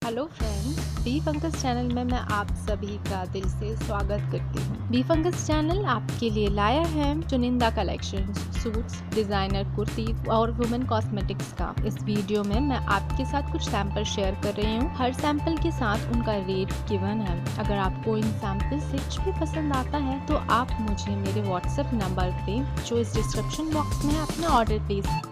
Hello friends, B funks channel में मैं आप सभी का दिल से स्वागत करती हूँ। बी फंक्स चैनल आपके लिए लाया है चुनिंदा कलेक्शंस, सूट्स, डिज़ाइनर कुर्ती और वुमेन कॉस्मेटिक्स का। इस वीडियो में मैं आपके साथ कुछ सैंपल शेयर कर रही हूँ। हर सैंपल के साथ उनका रेट गिवन है। अगर आपको इन सैंपल से कुछ भी पसंद आता है तो आप मुझे मेरे व्हाट्सएप नंबर पे जो इस डिस्क्रिप्शन बॉक्स में है अपना ऑर्डर प्लेस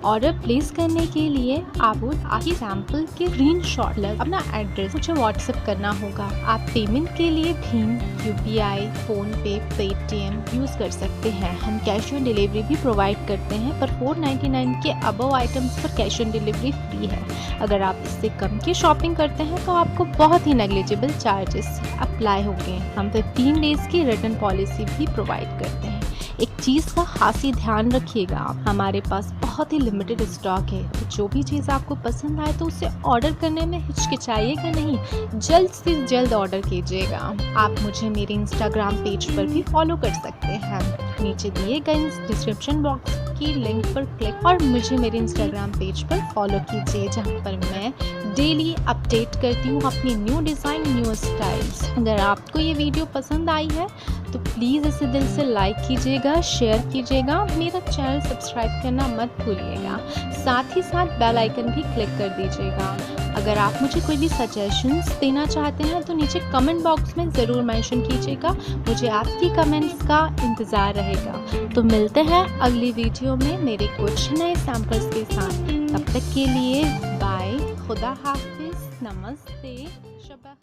ऑर्डर प्लेस करने के लिए आपको आपकी सैंपल के स्क्रीनशॉट अपना एड्रेस मुझे व्हाट्सएप करना होगा। आप पेमेंट के लिए भीम, यूपीआई, फोन पे, पेटीएम यूज कर सकते हैं। हम कैश ऑन डिलीवरी भी प्रोवाइड करते हैं, पर 499 के अबव आइटम्स पर कैश ऑन डिलीवरी फ्री है। अगर आप इससे कम की शॉपिंग करते हैं तो आपको बहुत ही नेग्लिजिबल चार्जेस अप्लाई होंगे। हम 15 डेज की रिटर्न पॉलिसी भी प्रोवाइड करते हैं। एक चीज़ का खास ही ध्यान रखिएगा, हमारे पास बहुत ही लिमिटेड स्टॉक है, तो जो भी चीज़ आपको पसंद आए तो उसे ऑर्डर करने में हिचकिचाइएगा नहीं, जल्द से जल्द ऑर्डर कीजिएगा। आप मुझे मेरे इंस्टाग्राम पेज पर भी फॉलो कर सकते हैं। नीचे दिए गए डिस्क्रिप्शन बॉक्स की लिंक पर क्लिक और मुझे मेरे इंस्टाग्राम पेज पर फॉलो कीजिए, जहाँ पर मैं डेली अपडेट करती हूँ अपनी न्यू डिज़ाइन, न्यू स्टाइल्स। अगर आपको ये वीडियो पसंद आई है तो प्लीज़ इसे दिल से लाइक कीजिएगा, शेयर कीजिएगा, मेरा चैनल सब्सक्राइब करना मत भूलिएगा। साथ ही साथ बेल आइकन भी क्लिक कर दीजिएगा। अगर आप मुझे कोई भी सजेशंस देना चाहते हैं तो नीचे कमेंट बॉक्स में ज़रूर मेंशन कीजिएगा, मुझे आपकी कमेंट्स का इंतज़ार रहेगा। तो मिलते हैं अगली वीडियो में मेरे कुछ नए सैम्पल्स के साथ। तब तक के लिए बाय, खुदा हाफिज़, नमस्ते, शब्बा।